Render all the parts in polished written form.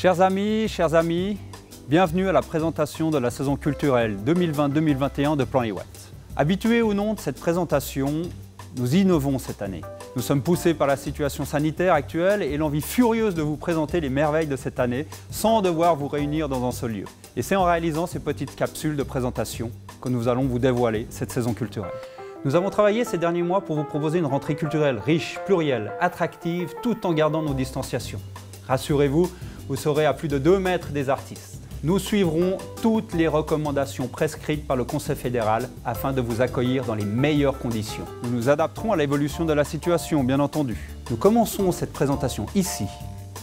Chers amis, bienvenue à la présentation de la saison culturelle 2020-2021 de Plan Iwat. Habitués ou non de cette présentation, nous innovons cette année. Nous sommes poussés par la situation sanitaire actuelle et l'envie furieuse de vous présenter les merveilles de cette année sans devoir vous réunir dans un seul lieu. Et c'est en réalisant ces petites capsules de présentation que nous allons vous dévoiler cette saison culturelle. Nous avons travaillé ces derniers mois pour vous proposer une rentrée culturelle riche, plurielle, attractive, tout en gardant nos distanciations. Rassurez-vous, vous serez à plus de 2 mètres des artistes. Nous suivrons toutes les recommandations prescrites par le Conseil fédéral afin de vous accueillir dans les meilleures conditions. Nous nous adapterons à l'évolution de la situation, bien entendu. Nous commençons cette présentation ici,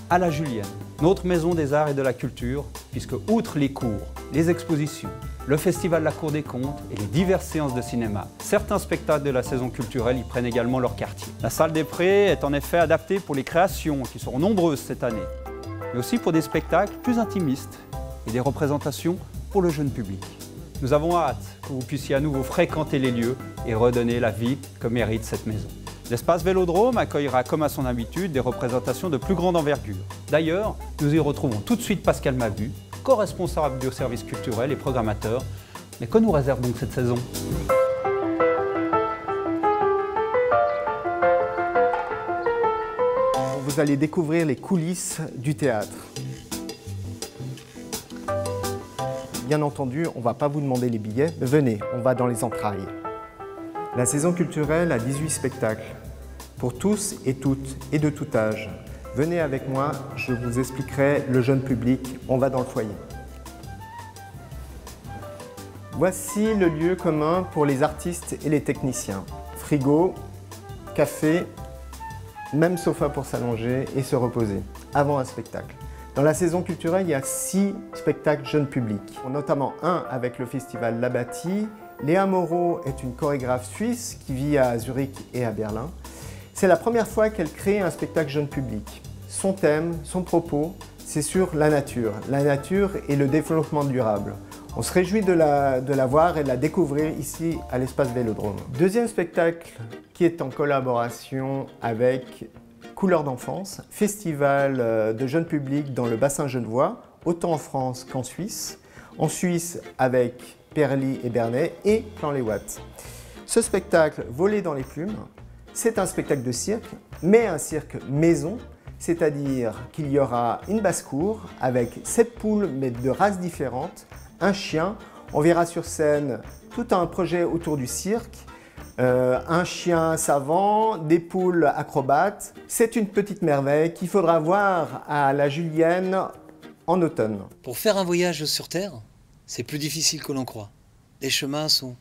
à la Julienne, notre maison des arts et de la culture, puisque outre les cours, les expositions, le festival La Cour des Comptes et les diverses séances de cinéma, certains spectacles de la saison culturelle y prennent également leur quartier. La salle des Prés est en effet adaptée pour les créations qui seront nombreuses cette année, mais aussi pour des spectacles plus intimistes et des représentations pour le jeune public. Nous avons hâte que vous puissiez à nouveau fréquenter les lieux et redonner la vie que mérite cette maison. L'espace Vélodrome accueillera comme à son habitude des représentations de plus grande envergure. D'ailleurs, nous y retrouvons tout de suite Pascal Mabu, co-responsable du service culturel et programmateur. Mais que nous réserve donc cette saison ? Vous allez découvrir les coulisses du théâtre. Bien entendu, on ne va pas vous demander les billets, mais venez, on va dans les entrailles. La saison culturelle a 18 spectacles, pour tous et toutes, et de tout âge. Venez avec moi, je vous expliquerai le jeune public, on va dans le foyer. Voici le lieu commun pour les artistes et les techniciens. Frigo, café, même sofa pour s'allonger et se reposer, avant un spectacle. Dans la saison culturelle, il y a 6 spectacles jeunes publics, notamment un avec le festival La Bâtie. Léa Moreau est une chorégraphe suisse qui vit à Zurich et à Berlin. C'est la première fois qu'elle crée un spectacle jeune public. Son thème, son propos, c'est sur la nature et le développement durable. On se réjouit de la voir et de la découvrir ici à l'espace Vélodrome. Deuxième spectacle qui est en collaboration avec Couleurs d'enfance, festival de jeunes publics dans le bassin genevois, autant en France qu'en Suisse. En Suisse avec Perly et Bernay et Plan Iwat. Ce spectacle, Voler dans les plumes, c'est un spectacle de cirque, mais un cirque maison, c'est-à-dire qu'il y aura une basse-cour avec 7 poules, mais de races différentes, un chien. On verra sur scène tout un projet autour du cirque, un chien savant, des poules acrobates. C'est une petite merveille qu'il faudra voir à la Julienne en automne. Pour faire un voyage sur Terre, c'est plus difficile que l'on croit. Les chemins sont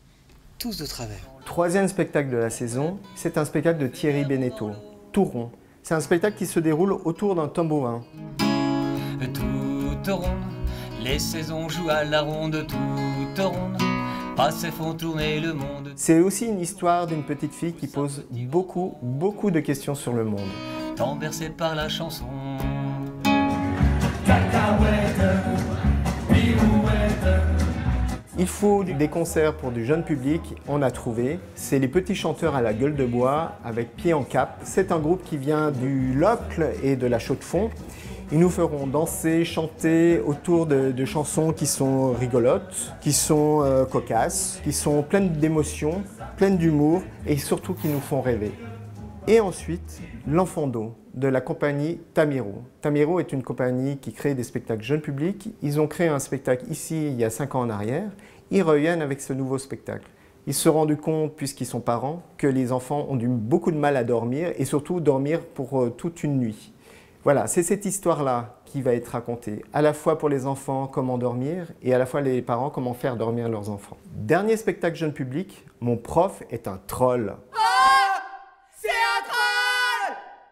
tous de travers. Troisième spectacle de la saison, c'est un spectacle de Thierry Beneteau, Tout rond. C'est un spectacle qui se déroule autour d'un tambourin. Toute ronde, les saisons jouent à la ronde, toute ronde, passent et font tourner le monde. C'est aussi une histoire d'une petite fille qui pose beaucoup de questions sur le monde. Tant bercé par la chanson. Il faut des concerts pour du jeune public, on a trouvé. C'est les petits chanteurs à la gueule de bois avec Pied en cap. C'est un groupe qui vient du Locle et de la Chaux-de-Fonds. Ils nous feront danser, chanter autour de chansons qui sont rigolotes, qui sont cocasses, qui sont pleines d'émotions, pleines d'humour et surtout qui nous font rêver. Et ensuite, l'Enfant d'eau de la compagnie Tamiro. Tamiro est une compagnie qui crée des spectacles jeunes publics. Ils ont créé un spectacle ici il y a 5 ans en arrière. Ils reviennent avec ce nouveau spectacle. Ils se sont rendus compte, puisqu'ils sont parents, que les enfants ont beaucoup de mal à dormir et surtout dormir pour toute une nuit. Voilà, c'est cette histoire-là qui va être racontée, à la fois pour les enfants, comment dormir, et à la fois les parents, comment faire dormir leurs enfants. Dernier spectacle jeune public, Mon prof est un troll.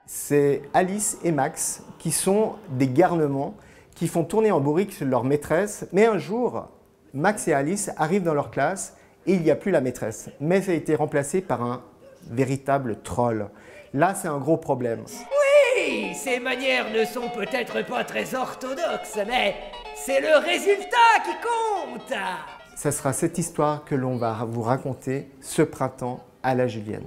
C'est Alice et Max qui sont des garnements qui font tourner en bourrique leur maîtresse. Mais un jour, Max et Alice arrivent dans leur classe et il n'y a plus la maîtresse. Mais ça a été remplacé par un véritable troll. Là, c'est un gros problème. Oui, ces manières ne sont peut-être pas très orthodoxes, mais c'est le résultat qui compte. Ça sera cette histoire que l'on va vous raconter ce printemps à la Julienne.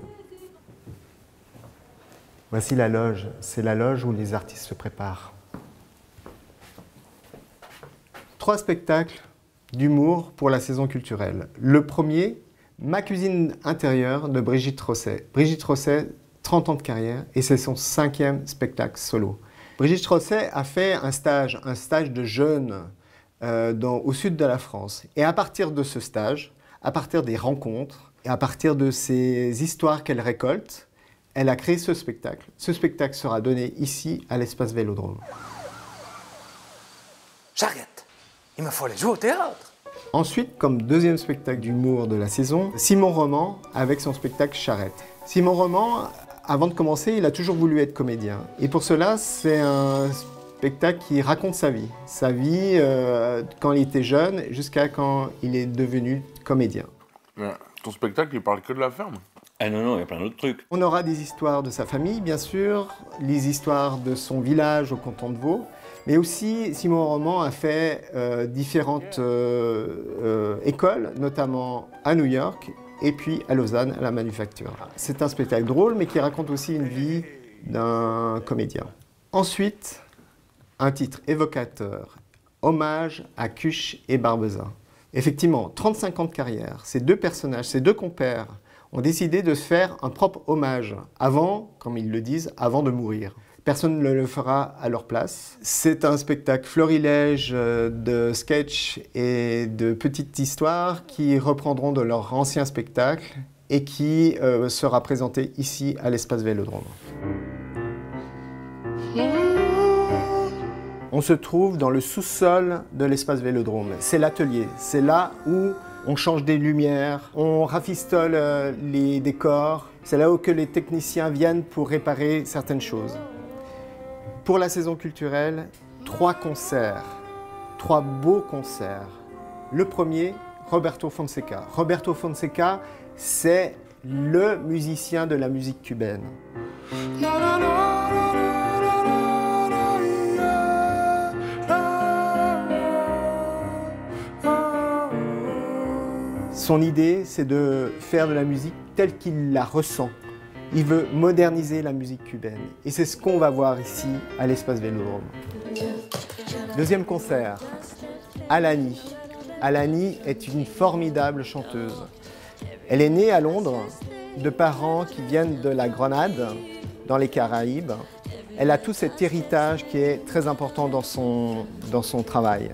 Voici la loge. C'est la loge où les artistes se préparent. 3 spectacles d'humour pour la saison culturelle. Le premier, Ma cuisine intérieure de Brigitte Rosset. Brigitte Rosset, 30 ans de carrière et c'est son 5e spectacle solo. Brigitte Rosset a fait un stage de jeûne au sud de la France. Et à partir de ce stage, à partir des rencontres et à partir de ces histoires qu'elle récolte, elle a créé ce spectacle. Ce spectacle sera donné ici à l'espace Vélodrome. J'arrête. Il me faut aller jouer au théâtre. Ensuite, comme deuxième spectacle d'humour de la saison, Simon Roman avec son spectacle Charrette. Simon Roman, avant de commencer, il a toujours voulu être comédien. Et pour cela, c'est un spectacle qui raconte sa vie. Sa vie quand il était jeune jusqu'à quand il est devenu comédien. Mais ton spectacle, il parle que de la ferme? Ah non, il y a plein d'autres trucs. On aura des histoires de sa famille, bien sûr, les histoires de son village au canton de Vaud, mais aussi Simon Roman a fait différentes écoles, notamment à New York et puis à Lausanne, à la Manufacture. C'est un spectacle drôle, mais qui raconte aussi une vie d'un comédien. Ensuite, un titre évocateur, hommage à Cuche et Barbezin. Effectivement, 35 ans de carrière, ces deux personnages, ces deux compères, ont décidé de se faire un propre hommage, avant, comme ils le disent, avant de mourir. Personne ne le fera à leur place. C'est un spectacle florilège de sketchs et de petites histoires qui reprendront de leur ancien spectacle et qui sera présenté ici à l'espace Vélodrome. On se trouve dans le sous-sol de l'espace Vélodrome. C'est l'atelier, c'est là où on change des lumières, on rafistole les décors. C'est là où que les techniciens viennent pour réparer certaines choses. Pour la saison culturelle, 3 concerts, 3 beaux concerts. Le premier, Roberto Fonseca. Roberto Fonseca, c'est le musicien de la musique cubaine. Son idée, c'est de faire de la musique telle qu'il la ressent. Il veut moderniser la musique cubaine. Et c'est ce qu'on va voir ici, à l'espace Vélodrome. Deuxième concert, Alani. Alani est une formidable chanteuse. Elle est née à Londres, de parents qui viennent de la Grenade, dans les Caraïbes. Elle a tout cet héritage qui est très important dans son travail.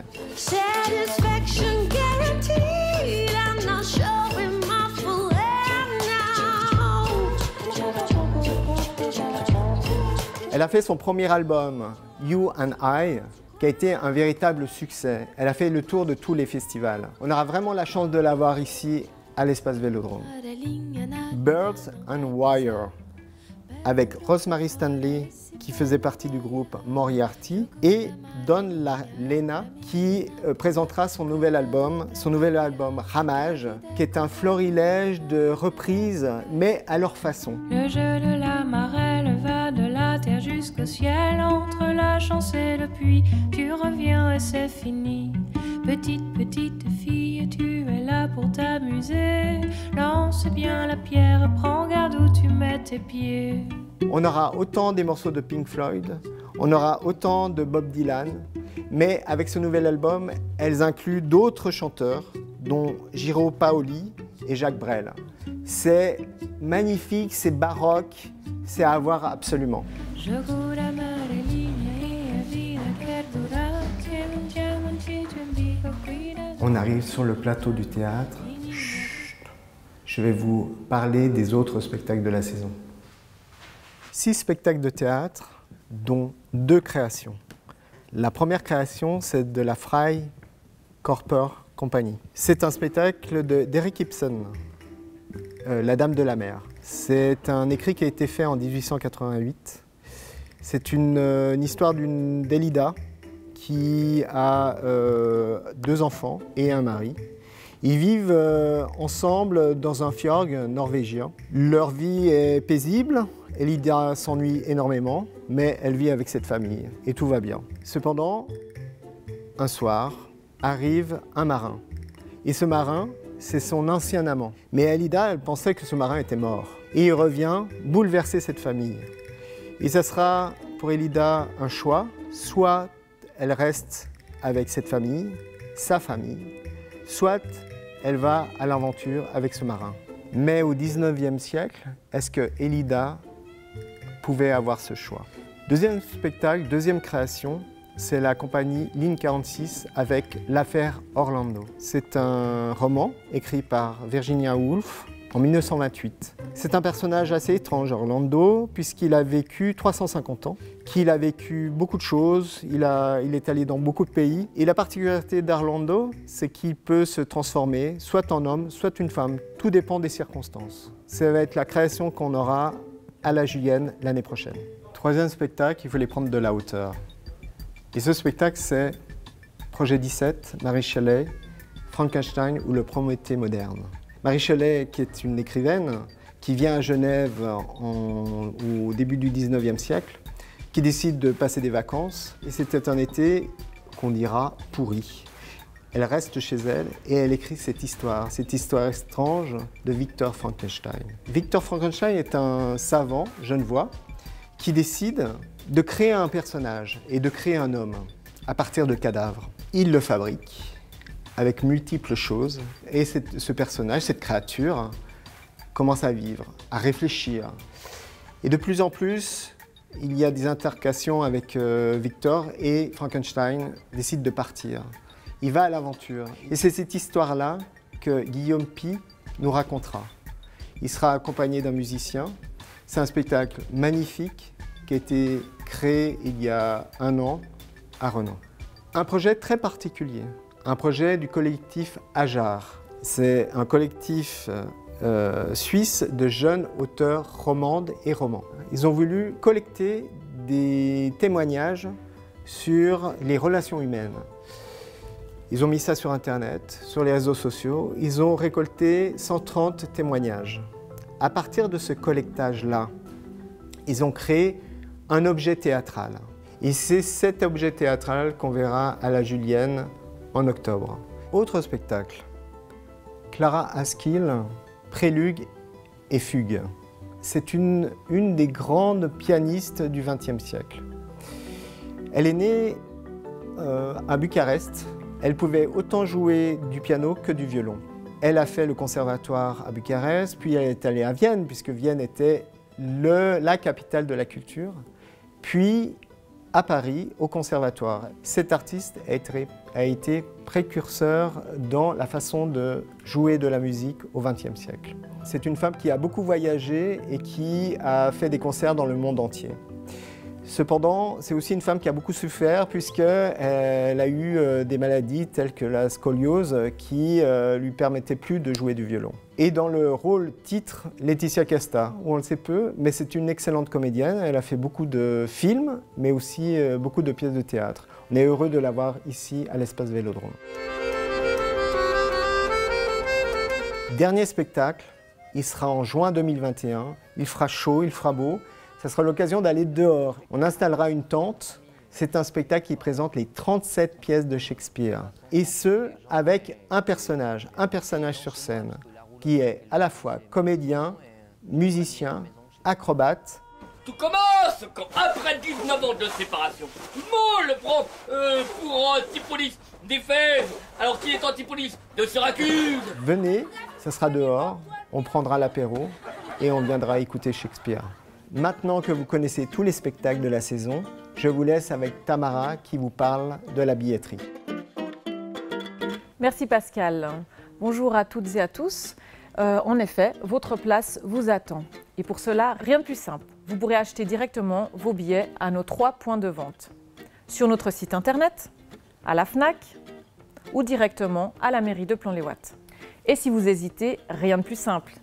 Elle a fait son premier album, You and I, qui a été un véritable succès. Elle a fait le tour de tous les festivals. On aura vraiment la chance de la voir ici, à l'espace Vélodrome. Birds and Wire, avec Rosemary Stanley, qui faisait partie du groupe Moriarty, et Don Lena, qui présentera son nouvel album Ramage, qui est un florilège de reprises, mais à leur façon. Le jeu de la marelle va de la terre jusqu'au ciel, entre la chance et le puits, tu reviens et c'est fini. Petite fille, tu es là pour t'amuser, lance bien la pierre, prends garde où tu mets tes pieds. On aura autant des morceaux de Pink Floyd, on aura autant de Bob Dylan, mais avec ce nouvel album, elles incluent d'autres chanteurs, dont Giro Paoli et Jacques Brel. C'est magnifique, c'est baroque, c'est à voir absolument. On arrive sur le plateau du théâtre. Chut. Je vais vous parler des autres spectacles de la saison. 6 spectacles de théâtre, dont 2 créations. La première création, c'est de la Fry Corper Company. C'est un spectacle d'Eric Ibsen, La Dame de la Mer. C'est un écrit qui a été fait en 1888. C'est une histoire d'Elida qui a 2 enfants et un mari. Ils vivent ensemble dans un fjord norvégien. Leur vie est paisible. Elida s'ennuie énormément, mais elle vit avec cette famille et tout va bien. Cependant, un soir, arrive un marin. Et ce marin, c'est son ancien amant. Mais Elida, elle pensait que ce marin était mort. Et il revient bouleverser cette famille. Et ça sera, pour, pour Elida un choix, soit elle reste avec cette famille, sa famille, soit elle va à l'aventure avec ce marin. Mais au 19e siècle, est-ce que Elida pouvait avoir ce choix? Deuxième spectacle, deuxième création, c'est la compagnie Ligne 46 avec L'affaire Orlando. C'est un roman écrit par Virginia Woolf en 1928. C'est un personnage assez étrange, Orlando, puisqu'il a vécu 350 ans, qu'il a vécu beaucoup de choses, il est allé dans beaucoup de pays. Et la particularité d'Orlando, c'est qu'il peut se transformer soit en homme, soit une femme. Tout dépend des circonstances. Ça va être la création qu'on aura à la Julienne l'année prochaine. Troisième spectacle, il faut les prendre de la hauteur. Et ce spectacle, c'est Projet 17, Mary Shelley, Frankenstein ou le Prométhée moderne. Mary Shelley, qui est une écrivaine, qui vient à Genève au début du 19e siècle, qui décide de passer des vacances. Et c'était un été qu'on dira pourri. Elle reste chez elle et elle écrit cette histoire étrange de Victor Frankenstein. Victor Frankenstein est un savant genevois qui décide de créer un personnage et de créer un homme à partir de cadavres. Il le fabrique avec multiples choses et ce personnage, cette créature, commence à vivre, à réfléchir. Et de plus en plus, il y a des intercations avec Victor et Frankenstein décide de partir. Il va à l'aventure. Et c'est cette histoire-là que Guillaume Py nous racontera. Il sera accompagné d'un musicien. C'est un spectacle magnifique qui a été créé il y a 1 an à Renan. Un projet très particulier, un projet du collectif Ajar. C'est un collectif suisse de jeunes auteurs romandes et romans. Ils ont voulu collecter des témoignages sur les relations humaines. Ils ont mis ça sur Internet, sur les réseaux sociaux. Ils ont récolté 130 témoignages. À partir de ce collectage-là, ils ont créé un objet théâtral. Et c'est cet objet théâtral qu'on verra à la Julienne en octobre. Autre spectacle, Clara Askill, Prélude et Fugue. C'est une des grandes pianistes du XXe siècle. Elle est née à Bucarest. Elle pouvait autant jouer du piano que du violon. Elle a fait le conservatoire à Bucarest, puis elle est allée à Vienne, puisque Vienne était la capitale de la culture, puis à Paris, au conservatoire. Cet artiste a été précurseur dans la façon de jouer de la musique au XXe siècle. C'est une femme qui a beaucoup voyagé et qui a fait des concerts dans le monde entier. Cependant, c'est aussi une femme qui a beaucoup souffert puisqu'elle a eu des maladies telles que la scoliose qui lui permettaient plus de jouer du violon. Et dans le rôle titre, Laetitia Casta, où on le sait peu, mais c'est une excellente comédienne. Elle a fait beaucoup de films, mais aussi beaucoup de pièces de théâtre. On est heureux de la voir ici à l'Espace Vélodrome. Dernier spectacle, il sera en juin 2021. Il fera chaud, il fera beau. Ça sera l'occasion d'aller dehors. On installera une tente. C'est un spectacle qui présente les 37 pièces de Shakespeare. Et ce, avec un personnage sur scène, qui est à la fois comédien, musicien, acrobate. Tout commence quand, après 19 ans de séparation, Maul le prend pour Antipolis d'Éphèse, alors qu'il est Antipolis de Syracuse. Venez, ça sera dehors, on prendra l'apéro et on viendra écouter Shakespeare. Maintenant que vous connaissez tous les spectacles de la saison, je vous laisse avec Tamara qui vous parle de la billetterie. Merci Pascal. Bonjour à toutes et à tous. En effet, votre place vous attend. Et pour cela, rien de plus simple. Vous pourrez acheter directement vos billets à nos 3 points de vente. Sur notre site internet, à la FNAC ou directement à la mairie de Plan-les-Ouates. Et si vous hésitez, rien de plus simple.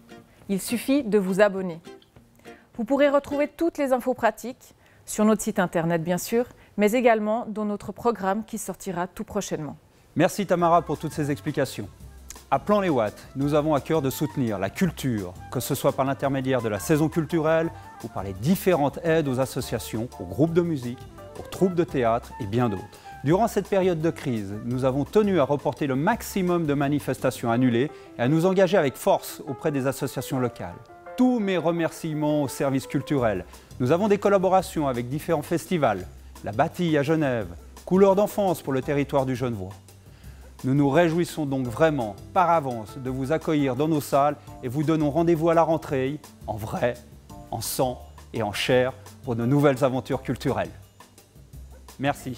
Il suffit de vous abonner. Vous pourrez retrouver toutes les infos pratiques sur notre site internet bien sûr, mais également dans notre programme qui sortira tout prochainement. Merci Tamara pour toutes ces explications. À Plan-les-Ouates, nous avons à cœur de soutenir la culture, que ce soit par l'intermédiaire de la saison culturelle ou par les différentes aides aux associations, aux groupes de musique, aux troupes de théâtre et bien d'autres. Durant cette période de crise, nous avons tenu à reporter le maximum de manifestations annulées et à nous engager avec force auprès des associations locales. Tous mes remerciements aux services culturels. Nous avons des collaborations avec différents festivals, la Bâtille à Genève, Couleurs d'enfance pour le territoire du Genevois. Nous nous réjouissons donc vraiment par avance de vous accueillir dans nos salles et vous donnons rendez-vous à la rentrée, en vrai, en sang et en chair, pour de nouvelles aventures culturelles. Merci.